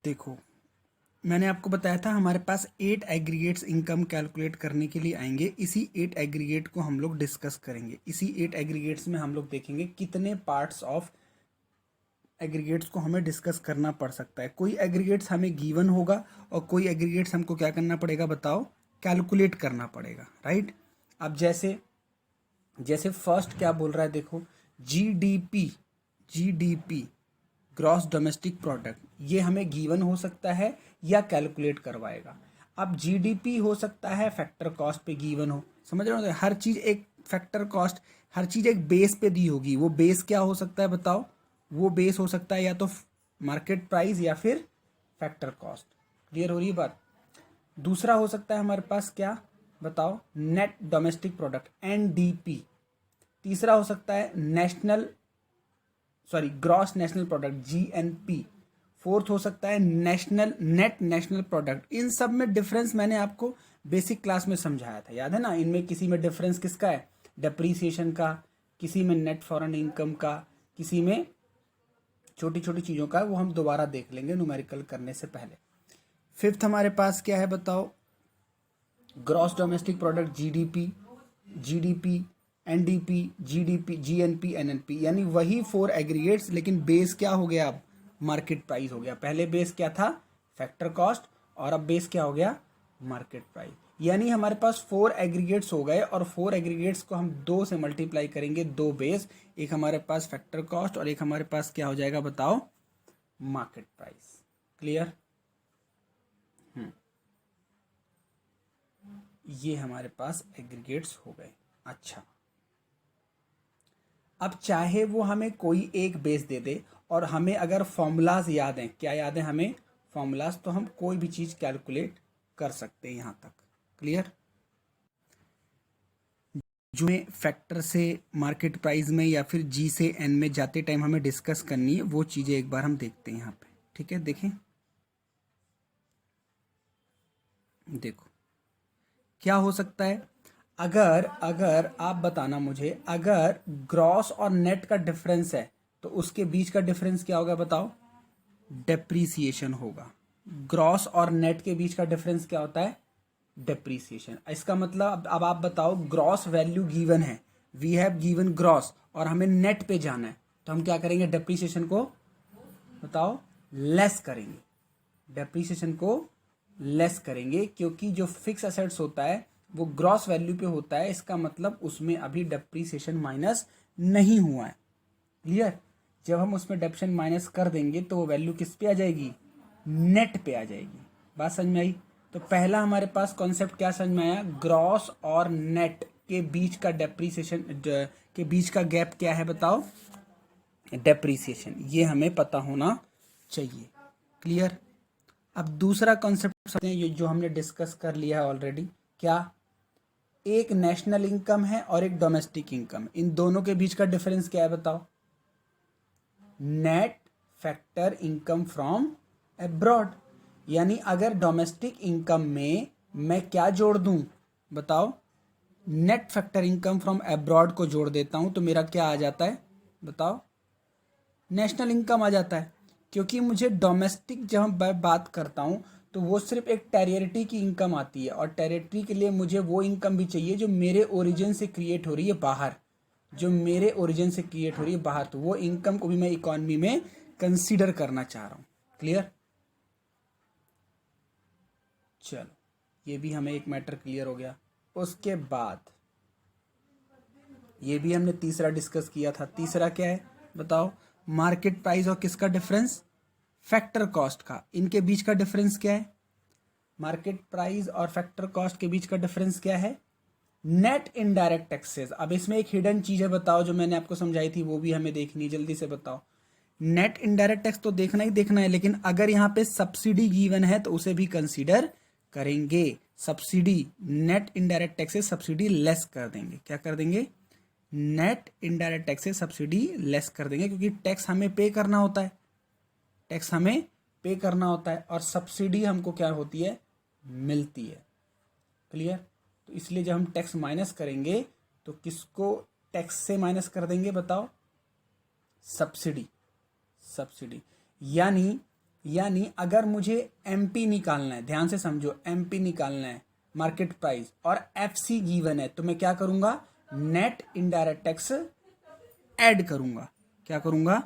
देखो, मैंने आपको बताया था हमारे पास 8 एग्रीगेट्स इनकम कैलकुलेट करने के लिए आएंगे। इसी 8 एग्रीगेट को हम लोग डिस्कस करेंगे। इसी 8 एग्रीगेट्स में हम लोग देखेंगे कितने पार्ट्स ऑफ एग्रीगेट्स को हमें डिस्कस करना पड़ सकता है। कोई एग्रीगेट्स हमें गिवन होगा और कोई एग्रीगेट्स हमको क्या करना पड़ेगा, बताओ, कैलकुलेट करना पड़ेगा, राइट। अब जैसे जैसे फर्स्ट क्या बोल रहा है, देखो, GDP. GDP, gross domestic product, ये हमें गिवन हो सकता है या कैलकुलेट करवाएगा। अब जीडीपी हो सकता है फैक्टर कॉस्ट पे गिवन हो, समझ रहे हो, हर चीज एक फैक्टर कॉस्ट, हर चीज एक बेस पे दी होगी। वो बेस क्या हो सकता है, बताओ। वो बेस हो सकता है या तो मार्केट प्राइस या फिर फैक्टर कॉस्ट। क्लियर हो रही है बात। दूसरा हो सकता है हमारे पास क्या, बताओ, नेट डोमेस्टिक प्रोडक्ट, एनडीपी। तीसरा हो सकता है gross national product, GNP. Fourth हो सकता है नेट नेशनल प्रोडक्ट। इन सब में डिफरेंस मैंने आपको बेसिक क्लास में समझाया था, याद है ना। इनमें किसी में डिफरेंस किसका है, डेप्रीसिएशन का, किसी में नेट फॉरेन इनकम का, किसी में छोटी छोटी चीज़ों का। वो हम दोबारा देख लेंगे न्यूमेरिकल करने से पहले। फिफ्थ हमारे पास क्या है, बताओ, gross domestic product, GDP. GDP, NDP, GDP, GNP, NNP, यानी वही 4 एग्रीगेट्स, लेकिन बेस क्या हो गया, अब मार्केट प्राइस हो गया। पहले बेस क्या था, फैक्टर कॉस्ट, और अब बेस क्या हो गया, मार्केट प्राइस। यानी हमारे पास 4 एग्रीगेट्स हो गए, और 4 एग्रीगेट्स को हम 2 से मल्टीप्लाई करेंगे, 2 बेस। एक हमारे पास फैक्टर कॉस्ट और एक हमारे पास क्या हो जाएगा, बताओ, मार्केट प्राइस। क्लियर। ये हमारे पास एग्रीगेट्स हो गए। अच्छा, अब चाहे वो हमें कोई एक बेस दे दे, और हमें अगर फॉर्मूलाज याद हैं, क्या याद है हमें, फॉर्मूलाज, तो हम कोई भी चीज़ कैलकुलेट कर सकते हैं यहाँ तक। क्लियर। जो हमें फैक्टर से मार्केट प्राइस में या फिर जी से एन में जाते टाइम हमें डिस्कस करनी है, वो चीज़ें एक बार हम देखते हैं यहाँ पे। ठीक है, देखें, देखो क्या हो सकता है। अगर अगर आप बताना मुझे, अगर ग्रॉस और नेट का डिफरेंस है तो उसके बीच का डिफरेंस क्या होगा, बताओ, डेप्रीसिएशन होगा। ग्रॉस और नेट के बीच का डिफरेंस क्या होता है, डेप्रीसिएशन। इसका मतलब अब आप बताओ, ग्रॉस वैल्यू गिवन है, वी हैव गिवन ग्रॉस, और हमें नेट पे जाना है, तो हम क्या करेंगे, डेप्रीसिएशन को, बताओ, लेस करेंगे। डेप्रीसिएशन को लेस करेंगे, क्योंकि जो फिक्स एसेट्स होता है वो ग्रॉस वैल्यू पे होता है। इसका मतलब उसमें अभी डेप्रीसिएशन माइनस नहीं हुआ है। क्लियर। जब हम उसमें डेप्शन माइनस कर देंगे तो वो वैल्यू किस पे आ जाएगी, नेट पे आ जाएगी। बात समझ में आई। तो पहला हमारे पास कॉन्सेप्ट क्या समझ में आया, ग्रॉस और नेट के बीच का डेप्रीसिएशन के बीच का गैप क्या है, बताओ, डेप्रीसिएशन। ये हमें पता होना चाहिए। क्लियर। अब दूसरा कॉन्सेप्ट ये जो हमने डिस्कस कर लिया है ऑलरेडी, क्या, एक नेशनल इनकम है और एक डोमेस्टिक इनकम। इन दोनों के बीच का डिफरेंस क्या है, बताओ, net factor income from abroad. यानी अगर डोमेस्टिक इनकम में मैं क्या जोड़ दूं, बताओ, net factor income from abroad को जोड़ देता हूं, तो मेरा क्या आ जाता है, बताओ, नेशनल इनकम आ जाता है। क्योंकि मुझे डोमेस्टिक जब मैं बात करता हूँ तो वो सिर्फ एक टेरिटरी की इनकम आती है, और टेरिटरी के लिए मुझे वो इनकम भी चाहिए जो मेरे ओरिजिन से क्रिएट हो रही है बाहर, जो मेरे ओरिजिन से क्रिएट हो रही है बाहर। तो वो इनकम को भी मैं इकोनॉमी में कंसीडर करना चाह रहा हूँ। क्लियर। चलो, ये भी हमें एक मैटर क्लियर हो गया। उसके बाद ये भी हमने तीसरा डिस्कस किया था। तीसरा क्या है, बताओ, मार्केट प्राइस और किसका डिफरेंस, फैक्टर कॉस्ट का। इनके बीच का डिफरेंस क्या है, मार्केट प्राइस और फैक्टर कॉस्ट के बीच का डिफरेंस क्या है, नेट इनडायरेक्ट टैक्सेस। अब इसमें एक हिडन चीज है, बताओ, जो मैंने आपको समझाई थी, वो भी हमें देखनी है, जल्दी से बताओ। नेट इनडायरेक्ट टैक्स तो देखना ही देखना है, लेकिन अगर यहाँ पे सब्सिडी गिवन है तो उसे भी कंसीडर करेंगे। सब्सिडी, नेट इनडायरेक्ट टैक्स से सब्सिडी लेस कर देंगे। क्या कर देंगे, नेट इनडायरेक्ट टैक्स से सब्सिडी लेस कर देंगे, क्योंकि टैक्स हमें पे करना होता है, टैक्स हमें पे करना होता है, और सब्सिडी हमको क्या होती है, मिलती है। क्लियर। तो इसलिए जब हम टैक्स माइनस करेंगे तो किसको टैक्स से माइनस कर देंगे, बताओ, सब्सिडी। सब्सिडी, यानी यानी अगर मुझे एमपी निकालना है, ध्यान से समझो, एमपी निकालना है मार्केट प्राइस और एफसी गिवन है, तो मैं क्या करूंगा, नेट इनडायरेक्ट टैक्स ऐड करूंगा। क्या करूंगा,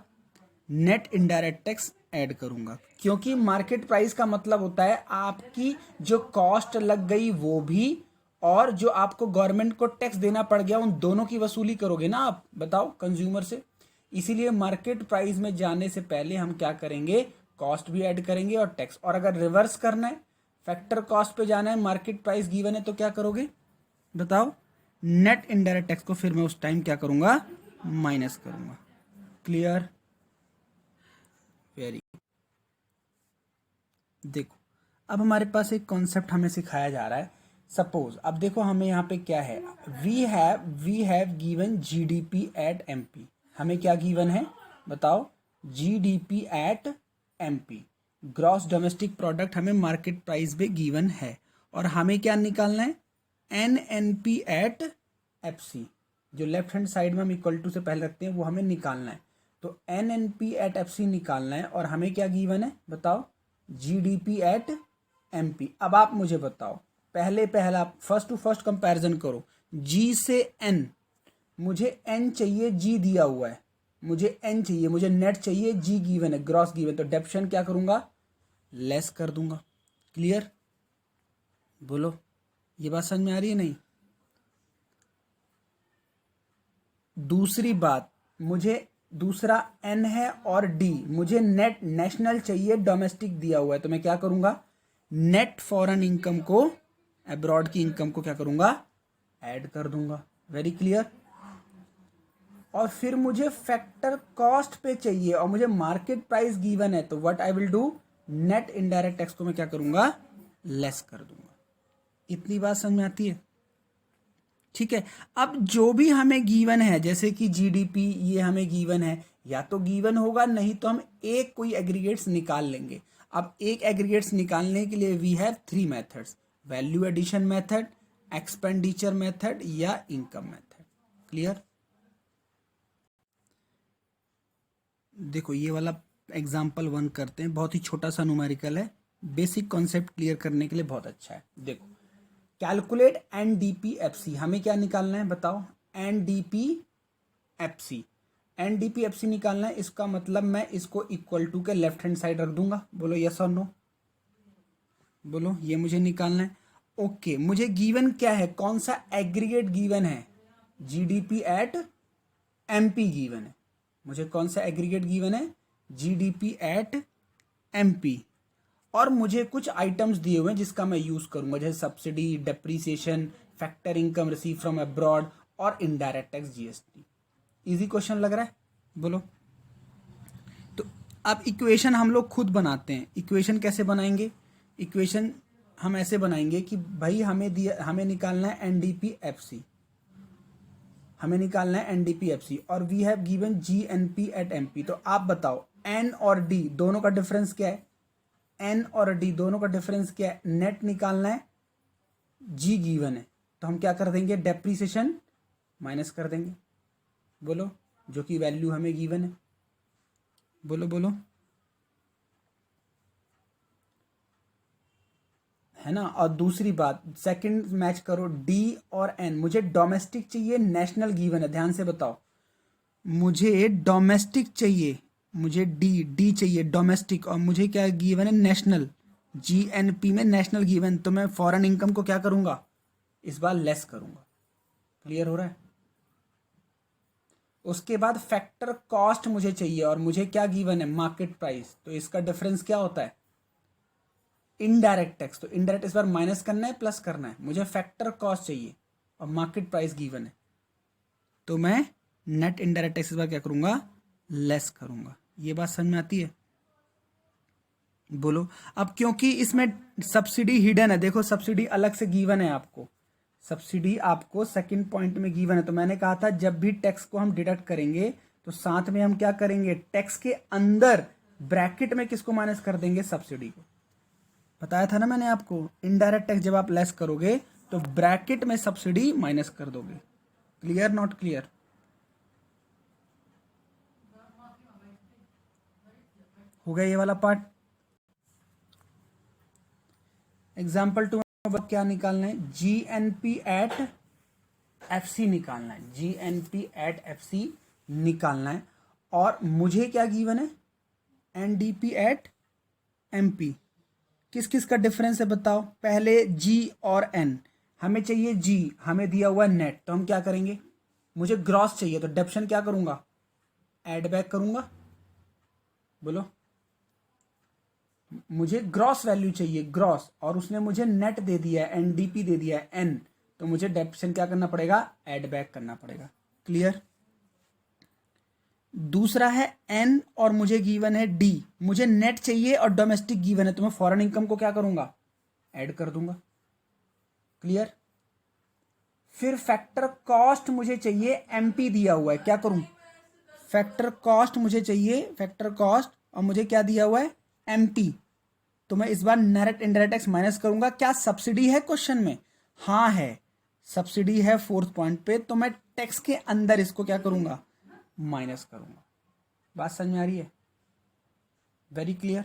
नेट इनडायरेक्ट टैक्स ऐड करूंगा, क्योंकि मार्केट प्राइस का मतलब होता है आपकी जो कॉस्ट लग गई वो भी, और जो आपको गवर्नमेंट को टैक्स देना पड़ गया, उन दोनों की वसूली करोगे ना आप, बताओ, कंज्यूमर से। इसीलिए मार्केट प्राइस में जाने से पहले हम क्या करेंगे, कॉस्ट भी ऐड करेंगे और टैक्स। और अगर रिवर्स करना है, फैक्टर कॉस्ट पे जाना है, मार्केट प्राइस गिवन है, तो क्या करोगे, बताओ, नेट इनडायरेक्ट टैक्स को फिर मैं उस टाइम क्या करूंगा, माइनस करूंगा। Clear, very. देखो, अब हमारे पास एक कॉन्सेप्ट हमें सिखाया जा रहा है। सपोज अब देखो हमें यहाँ पे क्या है, we have given GDP at MP. हमें क्या गिवन है, बताओ, GDP at MP, gross domestic product हमें मार्केट प्राइस पे गिवन है, और हमें क्या निकालना है, एनएनपी एट एफसी। जो लेफ्ट हैंड साइड में हम इक्वल टू से पहले रखते हैं वो हमें निकालना है। तो एनएनपी एट एफसी निकालना है, और हमें क्या गिवन है, बताओ, जीडीपी एट एमपी। अब आप मुझे बताओ, पहला फर्स्ट टू फर्स्ट कंपैरिजन करो, जी से एन, मुझे एन चाहिए, जी दिया हुआ है, मुझे एन चाहिए, मुझे नेट चाहिए, जी गिवन है, ग्रॉस गिवन, तो डेप्शन क्या करूंगा, लेस कर दूंगा। क्लियर, बोलो, ये बात समझ में आ रही है नहीं। दूसरी बात, मुझे दूसरा एन है और डी, मुझे नेट नेशनल चाहिए, डोमेस्टिक दिया हुआ है, तो मैं क्या करूंगा, नेट फॉरेन इनकम को, अब्रॉड की इनकम को क्या करूंगा, ऐड कर दूंगा। Very clear. और फिर मुझे फैक्टर कॉस्ट पे चाहिए और मुझे मार्केट प्राइस गिवन है, तो what I will do, net indirect tax को मैं क्या करूंगा, लेस कर दूंगा। इतनी बात समझ में आती है, ठीक है। अब जो भी हमें गिवन है, जैसे कि जीडीपी, ये हमें गिवन है, या तो गिवन होगा, नहीं तो हम एक कोई एग्रीगेट्स निकाल लेंगे। अब एक एग्रीगेट्स निकालने के लिए we have 3 methods, value addition method, expenditure method या इनकम मेथड। क्लियर। देखो ये वाला एग्जाम्पल 1 करते हैं, बहुत ही छोटा सा न्यूमेरिकल है, बेसिक कॉन्सेप्ट क्लियर करने के लिए बहुत अच्छा है। देखो, कैलकुलेट एनडीपीएफसी, हमें क्या निकालना है, बताओ, एनडीपीएफसी, एनडीपीएफसी निकालना है। इसका मतलब मैं इसको इक्वल टू के लेफ्ट हैंड साइड रख दूंगा। बोलो यस और नो, बोलो, ये मुझे निकालना है। ओके, मुझे गिवन क्या है, कौन सा एग्रीगेट गिवन है, जीडीपी एट एमपी गिवन है। मुझे कौन सा एग्रीगेट गिवन है, जीडीपी एट एमपी, और मुझे कुछ आइटम्स दिए हुए हैं जिसका मैं यूज करूंगा, जैसे subsidy, depreciation, factor income receive from abroad और indirect tax, GST. Easy question लग रहा है, बोलो। तो अब इक्वेशन हम लोग खुद बनाते हैं। इक्वेशन कैसे बनाएंगे, इक्वेशन हम ऐसे बनाएंगे कि भाई हमें निकालना है एनडीपीएफसी, हमें निकालना है एनडीपीएफसी, और we have given GNP at MP. तो आप बताओ, एन और डी दोनों का डिफरेंस क्या है, एन और डी दोनों का डिफरेंस क्या है, नेट निकालना है, जी गिवन है, तो हम क्या कर देंगे, डेप्रीसिएशन माइनस कर देंगे। बोलो, जो कि वैल्यू हमें गिवन है, बोलो बोलो, है ना। और दूसरी बात, सेकंड मैच करो, डी और एन, मुझे डोमेस्टिक चाहिए, नेशनल गिवन है, ध्यान से बताओ, मुझे डोमेस्टिक चाहिए, मुझे डी डी चाहिए डोमेस्टिक, और मुझे क्या गिवन है, नेशनल, जीएनपी में नेशनल गिवन, तो मैं फॉरेन इनकम को क्या करूंगा, इस बार लेस करूंगा। क्लियर हो रहा है। उसके बाद फैक्टर कॉस्ट मुझे चाहिए, और मुझे क्या गिवन है, मार्केट प्राइस, तो इसका डिफरेंस क्या होता है, इनडायरेक्ट टैक्स, तो इनडायरेक्ट इस बार माइनस करना है, प्लस करना है, मुझे फैक्टर कॉस्ट चाहिए और मार्केट प्राइस गिवन है, तो मैं नेट इनडायरेक्ट टैक्स इस बार क्या करूंगा, लेस करूंगा। ये बात समझ में आती है, बोलो। अब क्योंकि इसमें सब्सिडी हिडन है, देखो सब्सिडी अलग से गिवन है आपको, सब्सिडी आपको सेकंड पॉइंट में गिवन है, तो मैंने कहा था जब भी टैक्स को हम डिडक्ट करेंगे तो साथ में हम क्या करेंगे, टैक्स के अंदर ब्रैकेट में किसको माइनस कर देंगे, सब्सिडी को। बताया था ना मैंने आपको, इनडायरेक्ट टैक्स जब आप लेस करोगे तो ब्रैकेट में सब्सिडी माइनस कर दोगे। Clear, not clear. हो गया ये वाला पार्ट। एग्जाम्पल 2 में क्या निकालना है, GNP एट FC निकालना है, GNP एट FC निकालना है। और मुझे क्या गिवन है, NDP एट MP। किस किस का डिफरेंस है बताओ। पहले G और N, हमें चाहिए G, हमें दिया हुआ नेट, तो हम क्या करेंगे, मुझे ग्रॉस चाहिए तो डेप्शन क्या करूंगा, एड बैक करूंगा। बोलो, मुझे ग्रॉस वैल्यू चाहिए, ग्रॉस, और उसने मुझे नेट दे दिया है, NDP दे दिया है N, तो मुझे डेप्शन क्या करना पड़ेगा, एड बैक करना पड़ेगा। क्लियर। दूसरा है N और मुझे गिवन है D, मुझे नेट चाहिए और डोमेस्टिक गिवन है, तो मैं फॉरेन इनकम को क्या करूंगा, ऐड कर दूंगा। क्लियर। फिर फैक्टर कॉस्ट मुझे चाहिए, MP दिया हुआ है, क्या करूं, फैक्टर कॉस्ट मुझे चाहिए, फैक्टर कॉस्ट, और मुझे क्या दिया हुआ है, MP। तो मैं इस बार डायरेक्ट इनडायरेक्ट टैक्स माइनस करूंगा। क्या सब्सिडी है क्वेश्चन में, हाँ है, सब्सिडी है 4th पॉइंट पे, तो मैं टैक्स के अंदर इसको क्या करूंगा, माइनस करूंगा। बात समझ में आ रही है, वेरी क्लियर।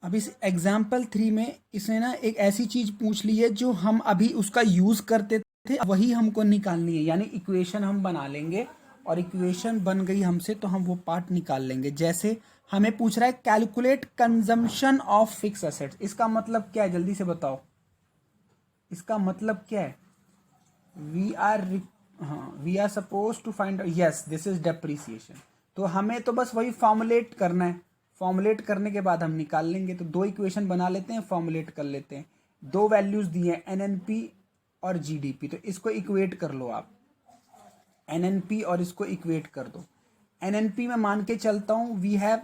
अब इस एग्जाम्पल 3 में इसने ना एक ऐसी चीज पूछ ली है जो हम अभी उसका यूज करते थे, वही हमको निकालनी है, यानी इक्वेशन हम बना लेंगे, और इक्वेशन बन गई हमसे तो हम वो पार्ट निकाल लेंगे। जैसे हमें पूछ रहा है calculate consumption of fix assets, इसका मतलब क्या है, जल्दी से बताओ, इसका मतलब क्या है। We are suppose to find, yes this is depreciation. तो हमें तो बस वही फॉर्मुलेट करना है, फॉर्मुलेट करने के बाद हम निकाल लेंगे। तो दो इक्वेशन बना लेते हैं, फॉर्मुलेट कर लेते हैं। दो वैल्यूज दिए हैं, NNP और GDP, तो इसको इक्वेट कर लो आप, NNP और इसको इक्वेट कर दो। NNP में मान के चलता हूं we have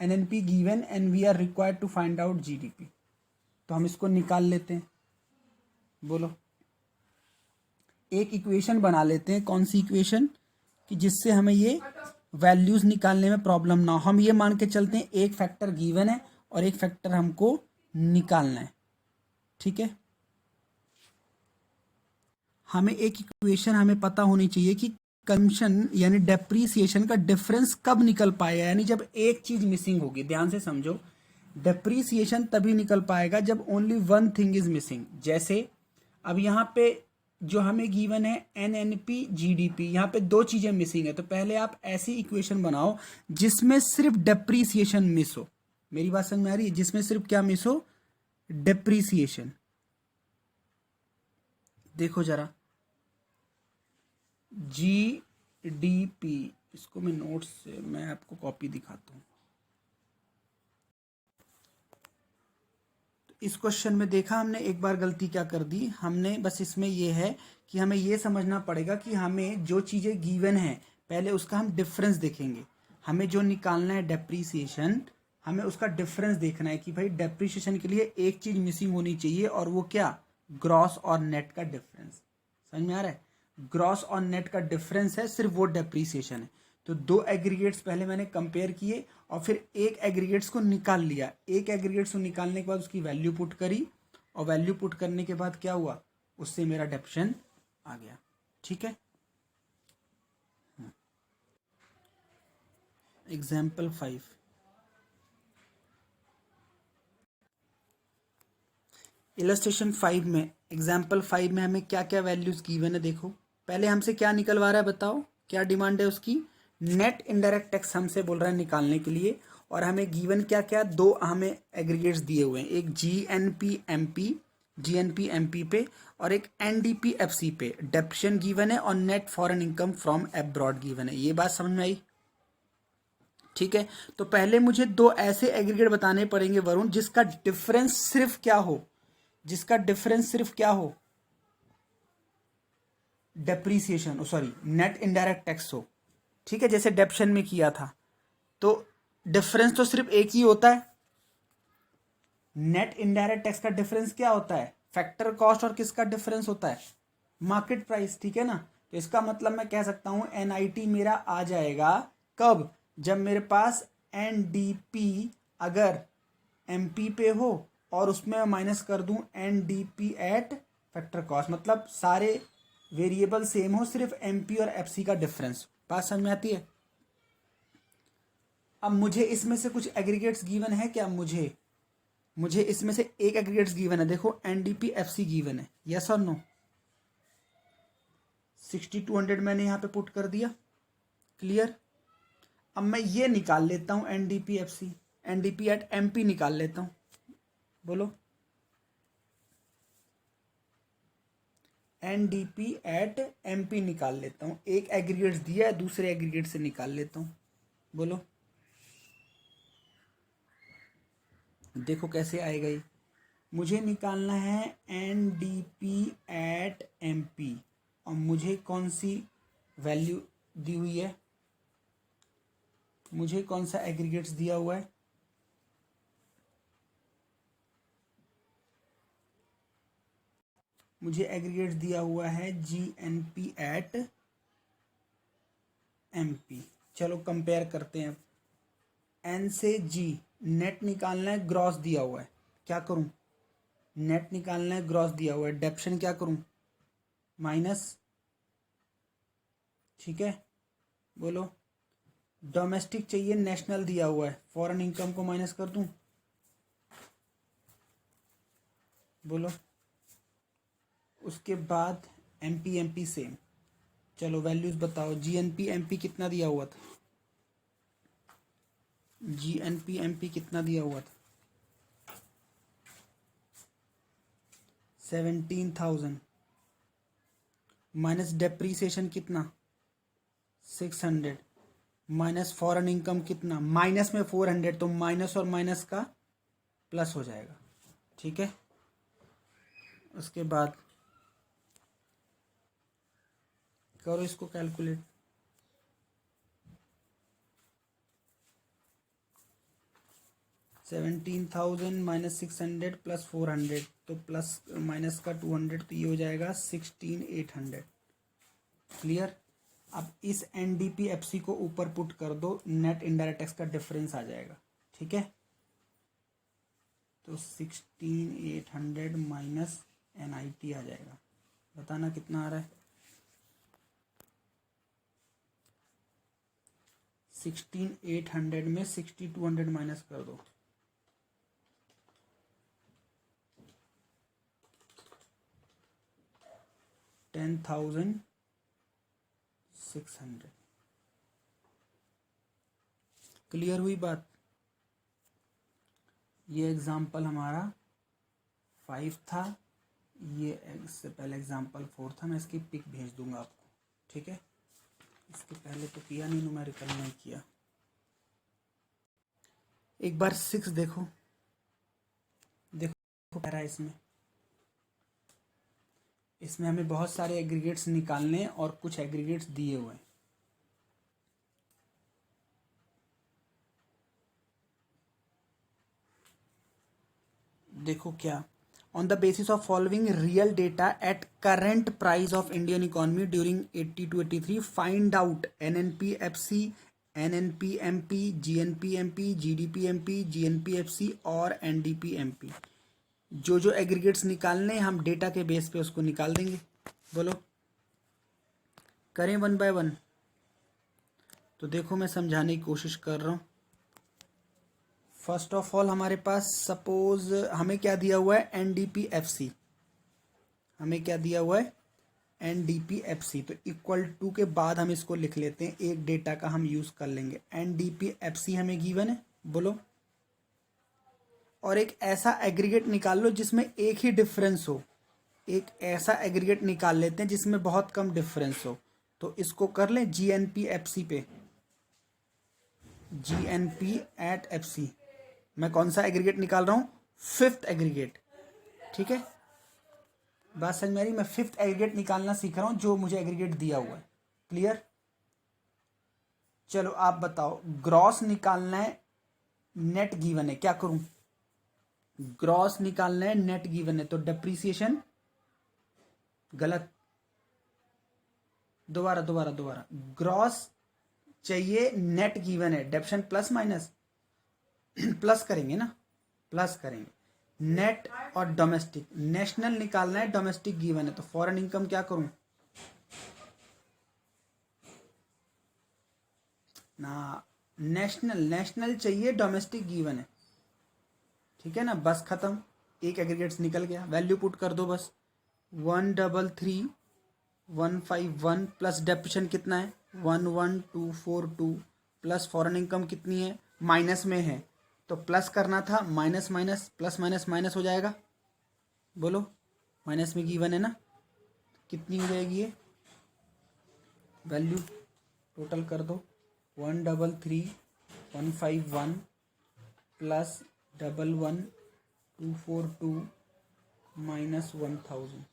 NNP given and we are required to find out GDP, तो हम इसको निकाल लेते हैं। बोलो, एक इक्वेशन बना लेते हैं, कौन सी इक्वेशन, कि जिससे हमें ये वैल्यूज निकालने में प्रॉब्लम ना हो। हम ये मान के चलते हैं एक फैक्टर गिवन है और एक फैक्टर हमको निकालना है, ठीक है। हमें एक इक्वेशन हमें पता होनी चाहिए कि कंजम्पशन यानी डेप्रीसिएशन का डिफरेंस कब निकल पाएगा, यानी जब एक चीज मिसिंग होगी। ध्यान से समझो, डेप्रीसिएशन तभी निकल पाएगा जब only one thing is missing. जैसे अब यहाँ पे जो हमें गिवन है NNP GDP, यहाँ पे दो चीजें मिसिंग है, तो पहले आप ऐसी इक्वेशन बनाओ जिसमें सिर्फ डेप्रीसिएशन मिस हो। मेरी बात समझ में आ रही है, जिसमें सिर्फ क्या मिस हो, डेप्रीसिएशन। देखो जरा, GDP, इसको मैं नोट्स से मैं आपको कॉपी दिखाता हूं। इस क्वेश्चन में देखा हमने एक बार गलती क्या कर दी हमने, बस इसमें यह है कि हमें यह समझना पड़ेगा कि हमें जो चीजें गिवन है पहले उसका हम डिफरेंस देखेंगे। हमें जो निकालना है डेप्रीसिएशन, हमें उसका डिफरेंस देखना है कि भाई डेप्रीसिएशन के लिए एक चीज मिसिंग होनी चाहिए, और वो क्या, ग्रॉस और नेट का डिफरेंस। समझ में आ रहा है, ग्रॉस और नेट का डिफरेंस है, सिर्फ वो डेप्रीसिएशन है। तो दो एग्रीगेट्स पहले मैंने कंपेयर किए और फिर एक एग्रीगेट्स को निकाल लिया। एक एग्रीगेट्स को निकालने के बाद उसकी वैल्यू पुट करी, और वैल्यू पुट करने के बाद क्या हुआ, उससे मेरा डेप्शन आ गया। ठीक है। एग्जाम्पल 5, इलस्ट्रेशन 5 में, एग्जाम्पल 5 में हमें क्या क्या वैल्यूज गिवन है। देखो पहले हमसे क्या निकलवा रहा है, बताओ क्या डिमांड है उसकी, नेट इनडायरेक्ट टैक्स हमसे बोल रहा है निकालने के लिए, और हमें गिवन क्या क्या, दो हमें एग्रीगेट्स दिए हुए हैं, एक GNP MP पे और एक NDP FC पे डेप्शन गिवन है, और net foreign income from abroad given है। ये बात समझ में आई, ठीक है। तो पहले मुझे दो ऐसे एग्रीगेट बताने पड़ेंगे वरुण, जिसका डिफरेंस सिर्फ क्या हो, जिसका डिफरेंस सिर्फ क्या हो, depreciation, sorry net indirect tax हो। ठीक है, जैसे डेप्शन में किया था, तो डिफरेंस तो सिर्फ एक ही होता है। नेट इनडायरेक्ट टैक्स का डिफरेंस क्या होता है, फैक्टर कॉस्ट, और किसका डिफरेंस होता है, मार्केट प्राइस। ठीक है ना, तो इसका मतलब मैं कह सकता हूं NIT मेरा आ जाएगा कब, जब मेरे पास NDP अगर MP पे हो और उसमें मैं माइनस कर दूं NDP एट फैक्टर कॉस्ट, मतलब सारे वेरिएबल सेम हो, सिर्फ MP और FC का डिफरेंस। बात समझ में आती है। अब मुझे इसमें से कुछ एग्रीगेट्स गिवन है क्या, मुझे मुझे इसमें से एक एग्रीगेट्स गिवन है, देखो एनडीपीएफसी गिवन है, यस और नो। 6200 मैंने यहाँ पे पुट कर दिया, क्लियर। अब मैं ये निकाल लेता हूँ एनडीपीएफसी, एनडीपी एट एमपी निकाल लेता हूँ, बोलो। एनडीपी एट एमपी निकाल लेता हूँ, एक एग्रीगेट्स दिया है, दूसरे एग्रीगेट से निकाल लेता हूँ, बोलो। देखो कैसे आएगा ये, मुझे निकालना है एनडीपी एट एमपी, और मुझे कौन सी वैल्यू दी हुई है, मुझे कौन सा एग्रीगेट्स दिया हुआ है, मुझे एग्रीगेट्स दिया हुआ है जीएनपी एट एमपी। चलो कंपेयर करते हैं। एन से जी नेट निकालना है, ग्रॉस दिया हुआ है, क्या करूं, नेट निकालना है, ग्रॉस दिया हुआ है, डेप्शन क्या करूं, माइनस, ठीक है, बोलो। डोमेस्टिक चाहिए, नेशनल दिया हुआ है, फॉरेन इनकम को माइनस कर दूं, बोलो। उसके बाद एमपी एमपी सेम, चलो वैल्यूज बताओ। जीएनपी एमपी कितना दिया हुआ था, जीएनपी एमपी कितना दिया हुआ था, 17,000 माइनस डेप्रीसिएशन कितना, 600 माइनस फॉरेन इनकम कितना, माइनस में 400, तो माइनस और माइनस का प्लस हो जाएगा, ठीक है। उसके बाद करो इसको कैलकुलेट, $17,000 - 600 + 400, तो प्लस माइनस का 200, तो ये हो जाएगा 16,800, क्लियर। अब इस एनडीपीएफसी को ऊपर पुट कर दो, नेट इनडायरेक्ट टैक्स का डिफरेंस आ जाएगा, ठीक है। तो 16,800 माइनस एनआईटी आ जाएगा, बताना कितना आ रहा है, 16,800 में 6,200 माइनस कर दो, 10,600, क्लियर हुई बात। ये एग्जाम्पल हमारा 5 था, ये इससे पहले एग्जाम्पल 4 था, मैं इसकी पिक भेज दूंगा आपको, ठीक है। इसके पहले तो किया नहीं, न्यूमेरिकल नहीं किया। एक बार 6 देखो, देखो कह रहा है इसमें हमें बहुत सारे एग्रीगेट्स निकालने और कुछ एग्रीगेट्स दिए हुए हैं। देखो क्या, on the basis of following real data at current price of Indian economy during 80 to 83, find out NNPFC, NNPMP, GNPMP, GDPMP, GNPFC और एनडीपीएमपी। जो जो एग्रीगेट्स निकालने हम डेटा के बेस पे उसको निकाल देंगे, बोलो। करें वन बाय वन, तो देखो मैं समझाने की कोशिश कर रहा हूँ। फर्स्ट ऑफ ऑल हमारे पास सपोज हमें क्या दिया हुआ है, एनडीपीएफसी, हमें क्या दिया हुआ है, एनडीपीएफसी। तो इक्वल टू के बाद हम इसको लिख लेते हैं, एक डेटा का हम यूज कर लेंगे, एनडीपीएफसी हमें गिवन है, बोलो। और एक ऐसा एग्रीगेट निकाल लो जिसमें एक ही डिफरेंस हो, एक ऐसा एग्रीगेट निकाल लेते हैं जिसमें बहुत कम डिफरेंस हो। तो इसको कर लें जीएनपीएफसी पे, जीएनपी एट एफसी। मैं कौन सा एग्रीगेट निकाल रहा हूं, 5th एग्रीगेट, ठीक है। बात समझ में आ रही, मैं 5th एग्रीगेट निकालना सीख रहा हूं जो मुझे एग्रीगेट दिया हुआ है, क्लियर। चलो आप बताओ, ग्रॉस निकालना है, नेट गिवन है, क्या करूं, ग्रॉस निकालना है, नेट गिवन है, तो डेप्रीसिएशन गलत, दोबारा दोबारा दोबारा, ग्रॉस चाहिए, नेट गिवन है, डेप्शन प्लस माइनस प्लस करेंगे ना, प्लस करेंगे, नेट और डोमेस्टिक, नेशनल निकालना है, डोमेस्टिक गिवन है, तो फॉरेन इनकम क्या करूं ना, नेशनल, नेशनल चाहिए, डोमेस्टिक गिवन है, ठीक है ना, बस खत्म, एक एग्रीगेट्स निकल गया, वैल्यू पुट कर दो बस। 133,151 प्लस डेप्रिसिएशन कितना है 11242 प्लस फॉरेन इनकम कितनी है, माइनस में है तो प्लस करना था, minus minus plus minus minus हो जाएगा, बोलो माइनस में गिवन है ना, कितनी हो जाएगी ये वैल्यू, टोटल कर दो 133,151 प्लस 11242 माइनस 1000,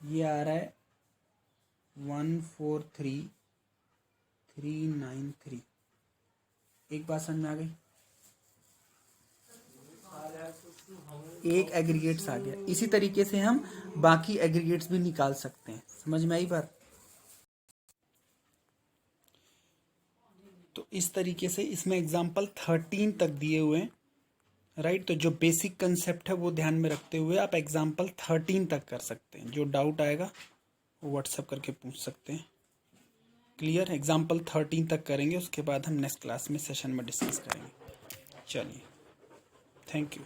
ये आ रहा है 143,393। एक बात समझ में आ गई, एक एग्रीगेट्स आ गया। इसी तरीके से हम बाकी एग्रीगेट्स भी निकाल सकते हैं, समझ में आई बात। तो इस तरीके से इसमें एग्जाम्पल 13 तक दिए हुए हैं, राइट। तो जो बेसिक कंसेप्ट है वो ध्यान में रखते हुए आप एग्जाम्पल 13 तक कर सकते हैं। जो डाउट आएगा वो व्हाट्सअप करके पूछ सकते हैं। क्लियर, एग्जाम्पल 13 तक करेंगे, उसके बाद हम नेक्स्ट क्लास में सेशन में डिस्कस करेंगे। चलिए, थैंक यू।